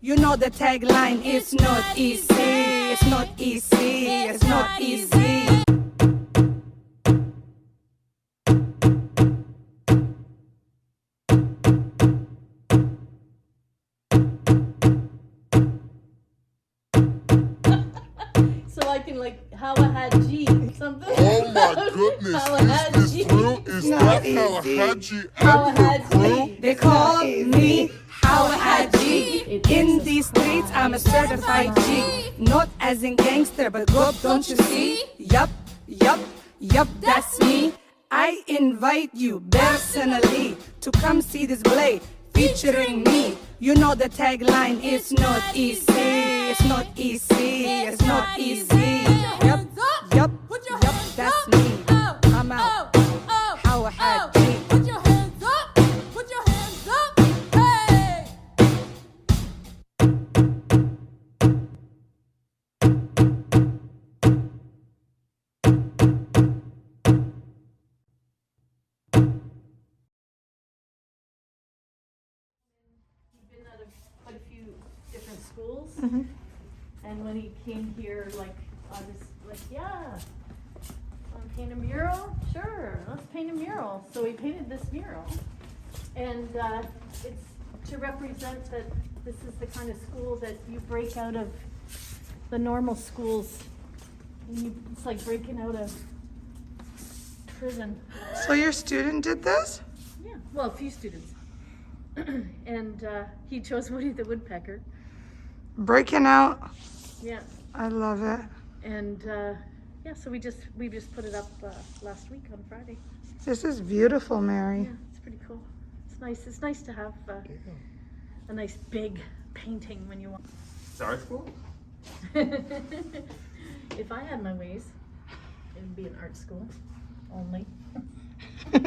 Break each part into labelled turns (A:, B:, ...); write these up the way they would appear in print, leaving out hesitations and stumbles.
A: You know the tagline, it's not easy, it's not easy, it's not easy.
B: So I can how I had G something.
C: Oh my goodness, is this through? Is that how I had you at your crew?
A: They call me how I had G. In these streets, I'm a certified G. Not as in gangster, but gob, don't you see? Yup, that's me. I invite you personally to come see this blade featuring me. You know the tagline, it's not easy, it's not easy, it's not easy. Yup, that's me. I'm out. How I had G.
B: Put your hands up, put your hands up, hey! He'd been at quite a few different schools, and when he came here, I was like, yeah. Want to paint a mural? Sure, let's paint a mural. So we painted this mural, and it's to represent that this is the kind of school that you break out of the normal schools. It's like breaking out of prison.
D: So your student did this?
B: Yeah, well, a few students. And he chose Woody the Woodpecker.
D: Breaking out.
B: Yeah.
D: I love it.
B: And yeah, so we just put it up last week on Friday.
D: This is beautiful, Mary.
B: Yeah, it's pretty cool. It's nice. It's nice to have a nice big painting when you want.
C: Is art school?
B: If I had my ways, it would be an art school only.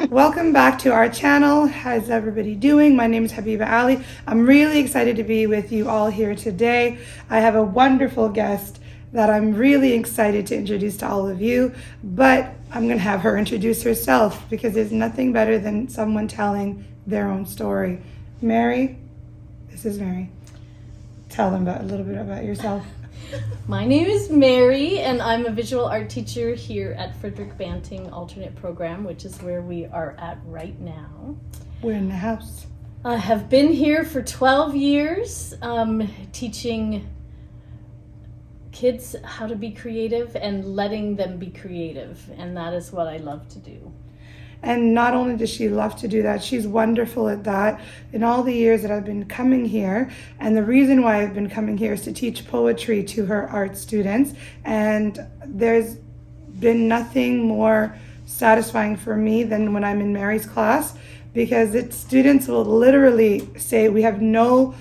D: Welcome back to our channel. How's everybody doing? My name is Habiba Ali. I'm really excited to be with you all here today. I have a wonderful guest that I'm really excited to introduce to all of you, but I'm going to have her introduce herself because there's nothing better than someone telling their own story. Mary, this is Mary. Tell them a little bit about yourself.
B: My name is Mary, and I'm a visual art teacher here at Frederick Banting Alternate Program, which is where we are at right now.
D: We're in the house.
B: I have been here for 12 years, teaching kids how to be creative and letting them be creative, and that is what I love to do.
D: And not only does she love to do that, she's wonderful at that. In all the years that I've been coming here, and the reason why I've been coming here is to teach poetry to her art students. And there's been nothing more satisfying for me than when I'm in Mary's class, because students will literally say, we have no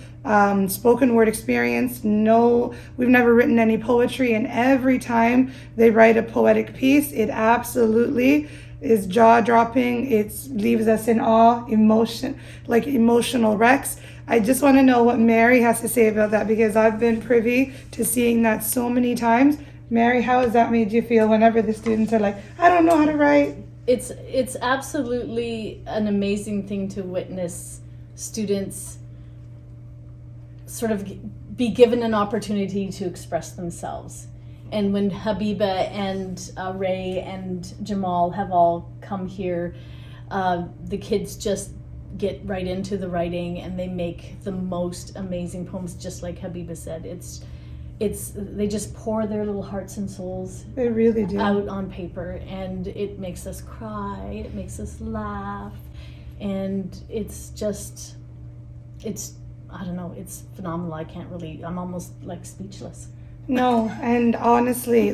D: spoken word experience, we've never written any poetry, and every time they write a poetic piece, it absolutely is jaw-dropping. It leaves us in awe, emotional wrecks. I just want to know what Mary has to say about that, because I've been privy to seeing that so many times. Mary, how has that made you feel whenever the students are like, I don't know how to write?
B: It's absolutely an amazing thing to witness students sort of be given an opportunity to express themselves. And when Habiba and Ray and Jamal have all come here, the kids just get right into the writing, and they make the most amazing poems, just like Habiba said. They just pour their little hearts and souls
D: They really do.
B: out on paper, and it makes us cry, it makes us laugh, and I don't know, it's phenomenal. I'm almost speechless.
D: No, and honestly,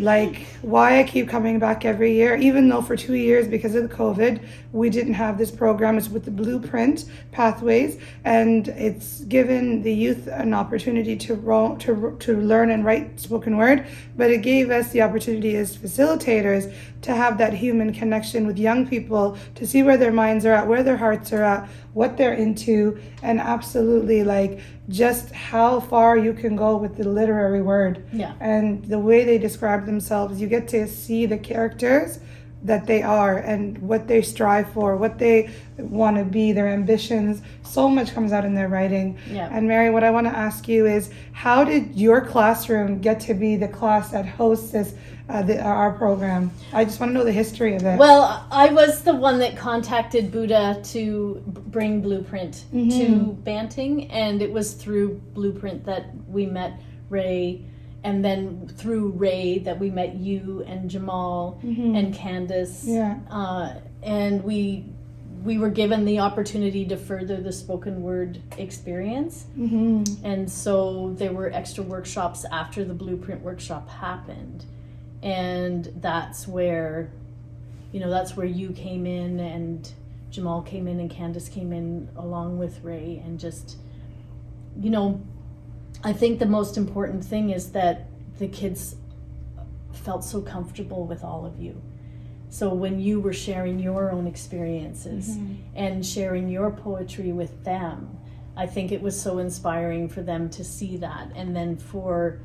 D: why I keep coming back every year, even though for 2 years because of the COVID, we didn't have this program. It's with the Blueprint Pathways, and it's given the youth an opportunity to learn and write spoken word, but it gave us the opportunity as facilitators to have that human connection with young people, to see where their minds are at, where their hearts are at, what they're into, and absolutely just how far you can go with the literary word.
B: Yeah.
D: And the way they describe themselves, you get to see the characters that they are and what they strive for, what they want to be, their ambitions. So much comes out in their writing.
B: Yeah.
D: And Mary, what I want to ask you is, how did your classroom get to be the class that hosts this, our program? I just want to know the history of it.
B: Well, I was the one that contacted Buddha to bring Blueprint to Banting, and it was through Blueprint that we met Ray, and then through Ray that we met you and Jamal and Candace.
D: Yeah.
B: And we were given the opportunity to further the spoken word experience. And so there were extra workshops after the Blueprint workshop happened. And that's where you came in, and Jamal came in, and Candace came in along with Ray, and just, I think the most important thing is that the kids felt so comfortable with all of you. So when you were sharing your own experiences and sharing your poetry with them, I think it was so inspiring for them to see that. And then sort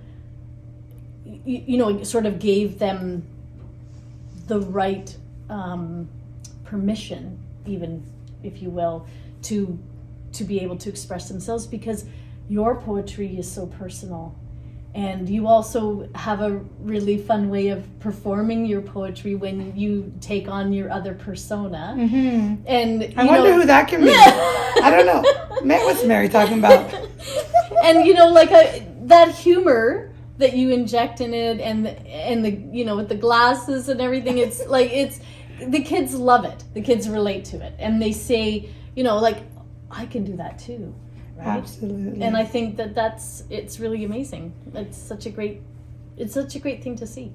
B: of gave them the right permission, even, if you will, to be able to express themselves, because your poetry is so personal, and you also have a really fun way of performing your poetry when you take on your other persona. And
D: I wonder who that can be. I don't know. What's Mary talking about?
B: And that humor that you inject in it, and the with the glasses and everything, it's the kids love it. The kids relate to it, and they say, I can do that too. Right?
D: Absolutely.
B: And I think it's really amazing. It's such a great thing to see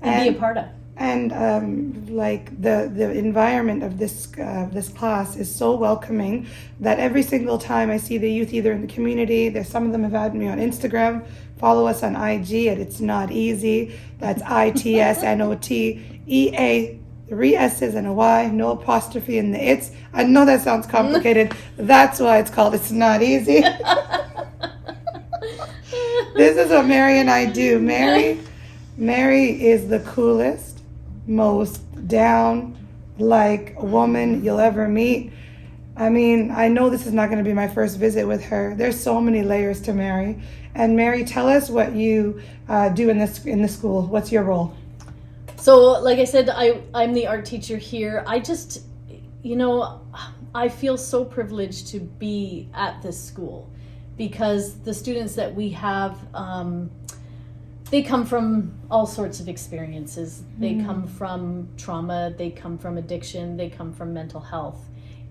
B: and be a part of.
D: And the environment of this class is so welcoming that every single time I see the youth either in the community, some of them have had me on Instagram. Follow us on IG at It's Not Easy. That's ITSNOTEA. 3 S's and a Y, no apostrophe in the it's. I know that sounds complicated. That's why it's called It's Not Easy. This is what Mary and I do. Mary is the coolest, most down woman you'll ever meet. I mean, I know this is not going to be my first visit with her. There's so many layers to Mary. And Mary, tell us what you do in the school. What's your role?
B: So, like I said, I'm the art teacher here. I just, I feel so privileged to be at this school, because the students that we have, they come from all sorts of experiences. They come from trauma, they come from addiction, they come from mental health.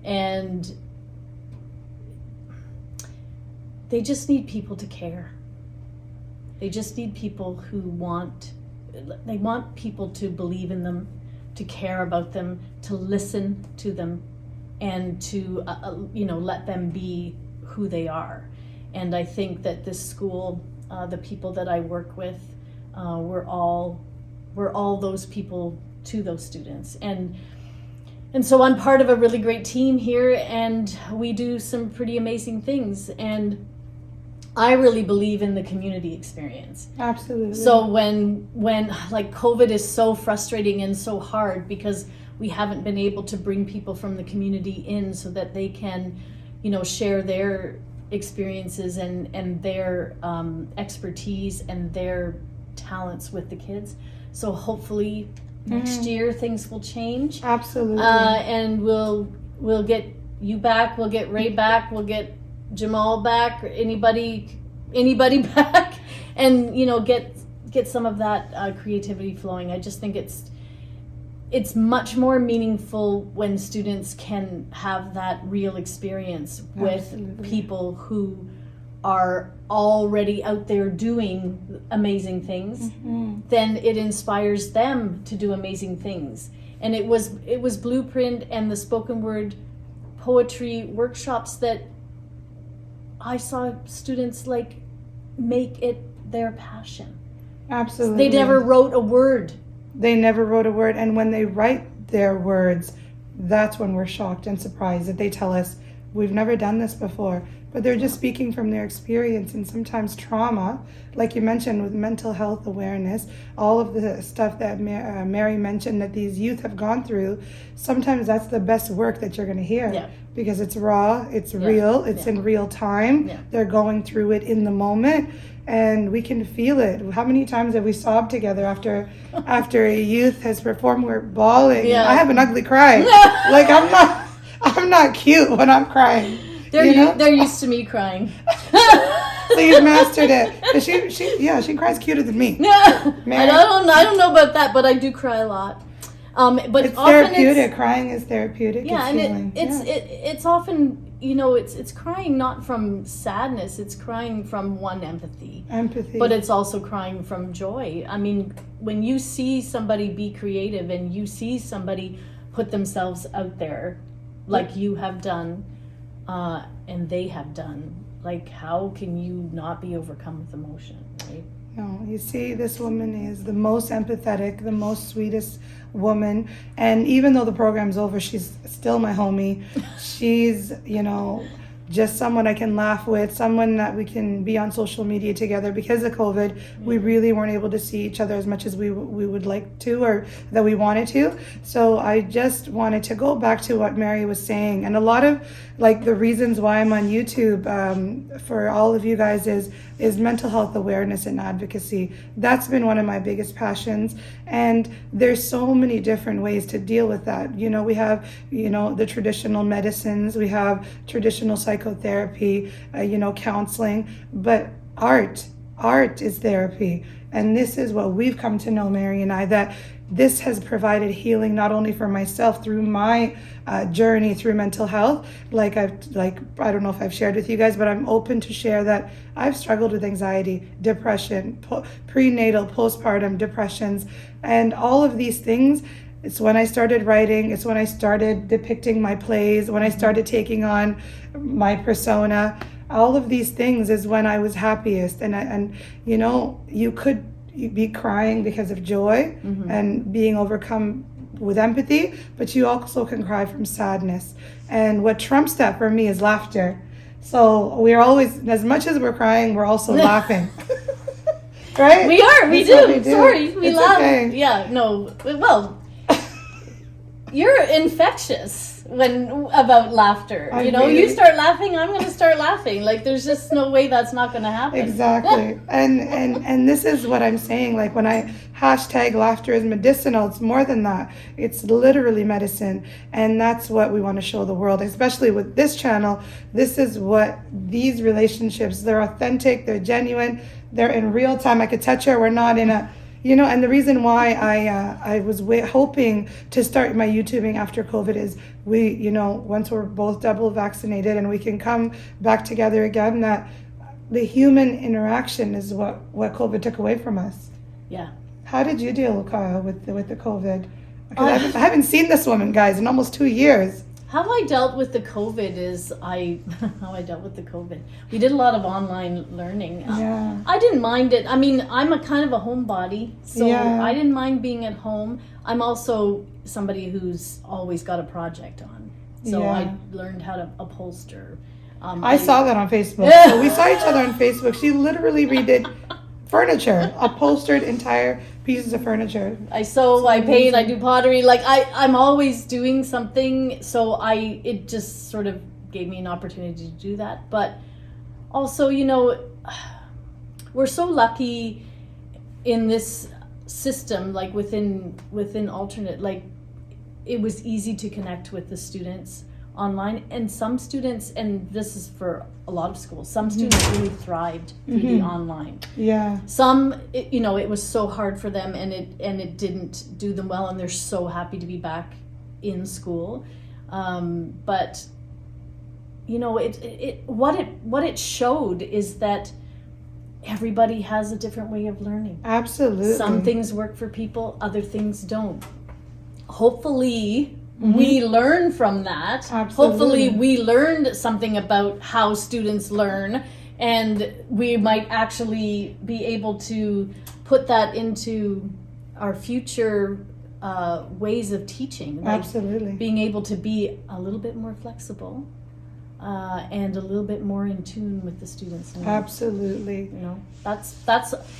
B: And they just need people to care. They just need people who want people to believe in them, to care about them, to listen to them, and to let them be who they are. And I think that this school, the people that I work with, we're all those people to those students. And so I'm part of a really great team here, and we do some pretty amazing things. And I really believe in the community experience.
D: Absolutely.
B: So when COVID is so frustrating and so hard, because we haven't been able to bring people from the community in so that they can, share their experiences and their expertise and their talents with the kids. So hopefully next year things will change.
D: Absolutely.
B: And we'll get you back, we'll get Ray back, we'll get Jamal back, or anybody back, and get some of that creativity flowing. I just think it's much more meaningful when students can have that real experience with people who are already out there doing amazing things. Then it inspires them to do amazing things. And it was Blueprint and the spoken word poetry workshops that I saw students make it their passion.
D: Absolutely.
B: They never wrote a word.
D: And when they write their words, that's when we're shocked and surprised that they tell us, we've never done this before. but they're just speaking from their experience. And sometimes trauma, like you mentioned with mental health awareness, all of the stuff that Mary mentioned that these youth have gone through, sometimes that's the best work that you're going to hear.
B: Yeah.
D: Because it's raw, it's real, it's in real time.
B: Yeah.
D: They're going through it in the moment, and we can feel it. How many times have we sobbed together after a youth has performed? We're bawling.
B: Yeah.
D: I have an ugly cry. Like I'm not cute when I'm crying.
B: They're used to me crying.
D: So you've mastered it. But she cries cuter than me.
B: I don't know about that, but I do cry a lot. But
D: it's
B: often
D: therapeutic. Crying is therapeutic.
B: Yeah,
D: it's
B: and
D: healing.
B: it's often, it's crying not from sadness, it's crying from empathy. But it's also crying from joy. I mean, when you see somebody be creative and you see somebody put themselves out there like you have done, and they have done, like, how can you not be overcome with emotion, right?
D: No, you see, this woman is the most empathetic, the most sweetest woman. And even though the program's over, she's still my homie. She's, just someone I can laugh with, someone that we can be on social media together. Because of COVID, we really weren't able to see each other as much as we would like to, or that we wanted to. So I just wanted to go back to what Mary was saying. And a lot of the reasons why I'm on YouTube for all of you guys is mental health awareness and advocacy. That's been one of my biggest passions. And there's so many different ways to deal with that. We have, the traditional medicines, we have traditional psychotherapy, counseling, but art is therapy. And this is what we've come to know, Mary and I, that this has provided healing not only for myself through my journey through mental health. I don't know if I've shared with you guys, but I'm open to share that I've struggled with anxiety, depression, prenatal, postpartum depressions, and all of these things. It's when I started writing, it's when I started depicting my plays, when I started taking on my persona. All of these things is when I was happiest. And you could be crying because of joy and being overcome with empathy, but you also can cry from sadness. And what trumps that for me is laughter. So we're always, as much as we're crying, we're also laughing. Right?
B: We are, we do. Sorry, we
D: It's
B: laugh.
D: okay.
B: Yeah, no, well, you're infectious about laughter. You start laughing, I'm going to start laughing. There's just no way that's not going to happen.
D: Exactly. and this is what I'm saying. When I hashtag laughter is medicinal, it's more than that. It's literally medicine. And that's what we want to show the world, especially with this channel. This is what these relationships, they're authentic, they're genuine, they're in real time. I could touch her. We're not in a... and the reason why I was hoping to start my YouTubing after COVID is once we're both double vaccinated and we can come back together again, that the human interaction is what COVID took away from us.
B: Yeah.
D: How did you deal, Kyle, with the COVID? Because I haven't seen this woman, guys, in almost 2 years.
B: How I dealt with the COVID is how I dealt with the COVID. We did a lot of online learning.
D: Yeah.
B: I didn't mind it. I mean, I'm a kind of a homebody, so
D: Yeah.
B: I didn't mind being at home. I'm also somebody who's always got a project on, so
D: Yeah.
B: I learned how to upholster.
D: I saw that on Facebook. So we saw each other on Facebook. She literally redid furniture, upholstered entire pieces of furniture.
B: I sew, I paint, I do pottery. I'm always doing something. So it just sort of gave me an opportunity to do that. But also, we're so lucky in this system, within alternate, it was easy to connect with the students online, and some students, and this is for a lot of schools, some students really thrived through the online.
D: Yeah.
B: Some, it was so hard for them, and it didn't do them well, and they're so happy to be back in school. But what it showed is that everybody has a different way of learning.
D: Absolutely.
B: Some things work for people, other things don't. Hopefully we learn from that.
D: Absolutely.
B: Hopefully we learned something about how students learn, and we might actually be able to put that into our future ways of teaching.
D: Absolutely.
B: Being able to be a little bit more flexible, and a little bit more in tune with the students' needs.
D: Absolutely.
B: You know, that's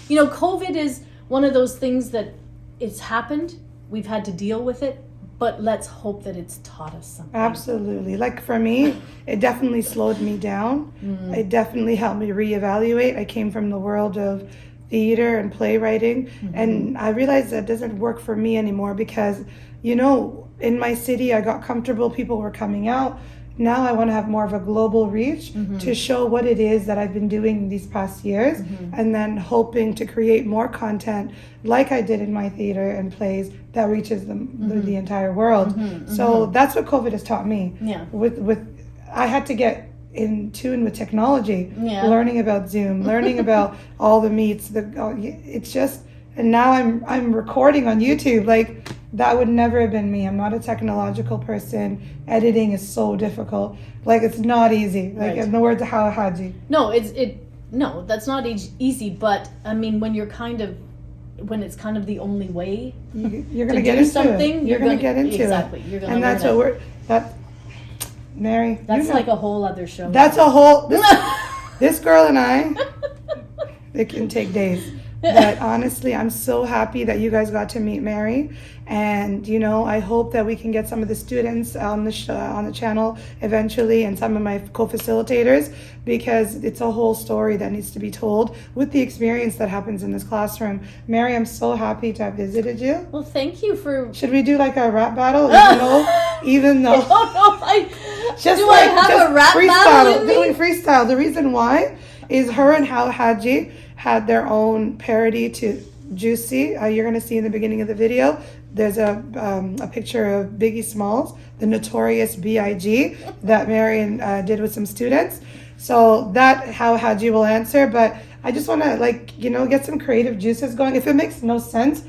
B: you know, COVID is one of those things that it's happened. We've had to deal with it, but let's hope that it's taught us something.
D: Absolutely. Like for me, it definitely slowed me down. It definitely helped me reevaluate. I came from the world of theater and playwriting, and I realized that doesn't work for me anymore because, you know, in my city, I got comfortable. People were coming out. Now I want to have more of a global reach to show what it is that I've been doing these past years, and then hoping to create more content like I did in my theater and plays that reaches the entire world. So that's what COVID has taught me.
B: Yeah.
D: With I had to get in tune with technology,
B: Yeah.
D: learning about Zoom, learning about all the meets. It's just, and now I'm recording on YouTube. Like, that would never have been me. I'm not a technological person. Editing is so difficult. Like, it's not easy. Like,
B: Right.
D: in the words of Hawa Haji.
B: No, no, that's not easy. But I mean, when it's kind of the only way
D: You're
B: to
D: going to get
B: do
D: into
B: something,
D: it. You're going to get into
B: exactly.
D: it.
B: You're going to
D: And that's what Mary.
B: That's
D: you know,
B: like a whole other show.
D: That's a whole. This girl and I, it can take days. But honestly, I'm so happy that you guys got to meet Mary, and you know, I hope that we can get some of the students on the on the channel eventually, and some of my co-facilitators, because it's a whole story that needs to be told with the experience that happens in this classroom. Mary, I'm so happy to have visited you.
B: Well, thank you for.
D: Should we do like a rap battle? Even though.
B: I don't know if I.
D: Just
B: Do
D: like,
B: I have
D: just
B: a rap
D: freestyle.
B: battle in me?
D: Doing freestyle. The reason why is her and Hawa Haji had their own parody to Juicy. You're going to see in the beginning of the video, there's a picture of Biggie Smalls, the notorious B.I.G. that Marion did with some students. So that Hawa Haji will answer, but I just want to get some creative juices going. If it makes no sense,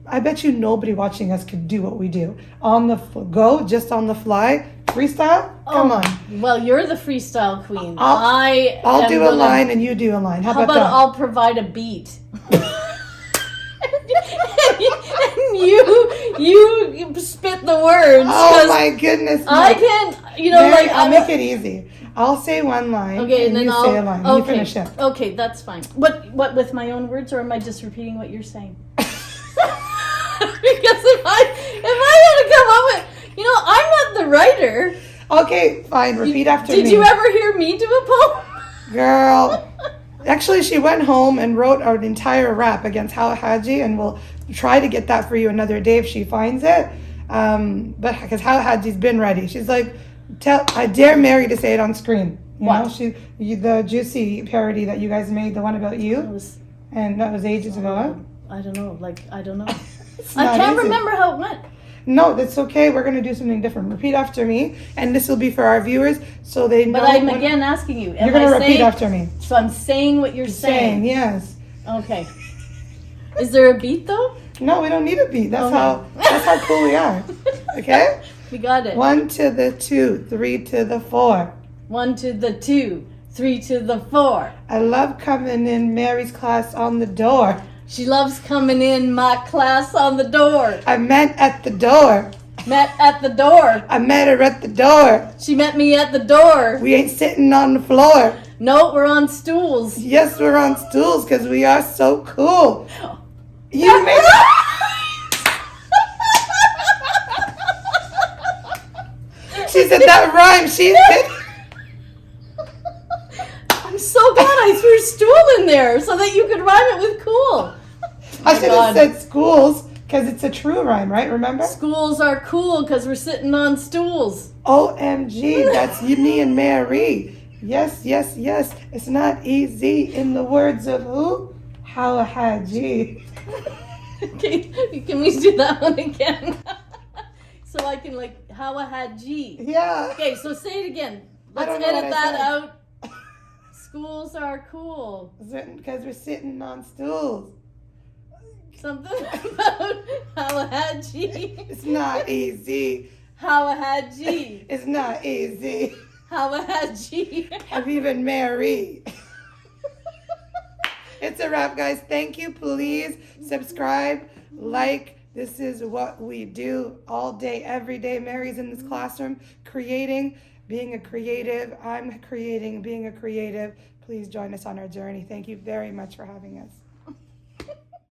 D: I bet you nobody watching us could do what we do. On the go, just on the fly, freestyle? Come on.
B: Well, you're the freestyle queen.
D: I'll do a line and you do a line. How
B: How
D: about
B: about
D: that?
B: I'll provide a beat? and you spit the words.
D: Oh
B: 'cause
D: my goodness.
B: I
D: no.
B: can,
D: Mary, I'll
B: I'm
D: make it easy. I'll say one line
B: Okay, and then
D: you
B: I'll
D: say a line.
B: Okay,
D: You finish it.
B: okay, that's fine. What with my own words, or am I just repeating what you're saying? Because if I had to come up with, I'm not the writer.
D: Okay, fine. Repeat after me.
B: Did you ever hear me do a poem?
D: Girl. Actually, she went home and wrote an entire rap against Hawa Haji, and we'll try to get that for you another day if she finds it. But because Hawa Haji's been ready. She's like, I dare Mary to say it on screen.
B: What?
D: The Juicy parody that you guys made, the one about you, and that was ages ago, huh?
B: I don't know. I don't know.
D: It's
B: I
D: not
B: can't
D: easy.
B: remember how it went.
D: No, that's okay. We're going to do something different. Repeat after me, and this will be for our viewers so they know.
B: But I'm again asking you.
D: You're going to repeat after me.
B: So I'm saying what you're saying.
D: Yes.
B: Okay. Is there a beat though?
D: No, we don't need a beat. That's
B: Okay.
D: how cool we are. Okay?
B: We got it.
D: 1 to the 2, 3 to the 4.
B: 1 to the 2, 3 to the 4.
D: I love coming in Mary's class on the door.
B: She loves coming in my class on the door.
D: I met at the door.
B: Met at the door.
D: I met her at the door.
B: She met me at the door.
D: We ain't sitting on the floor.
B: No, we're on stools.
D: Yes, we're on stools because we are so cool. You made She said that rhyme. She did.
B: I'm so glad I threw stool in there so that you could rhyme it with cool.
D: I should
B: God.
D: have said schools because it's a true rhyme, right? Remember?
B: Schools are cool because we're sitting on stools.
D: OMG, that's you, me, and Mary. Yes, yes, yes. It's not easy in the words of who? Hawa Haji.
B: Okay, can we do that one again? So I can Hawa Haji.
D: Yeah.
B: Okay, so say it again.
D: I
B: Let's
D: don't know what
B: edit
D: I
B: that
D: said.
B: out. Schools are cool.
D: Because we're sitting on stools.
B: Something about Hawa Haji.
D: It's not easy.
B: Hawa Haji.
D: It's not easy.
B: Hawa Haji.
D: Habiba and Mary. It's a wrap, guys. Thank you. Please subscribe, like. This is what we do all day, every day. Mary's in this classroom creating being a creative. I'm creating, being a creative. Please join us on our journey. Thank you very much for having us.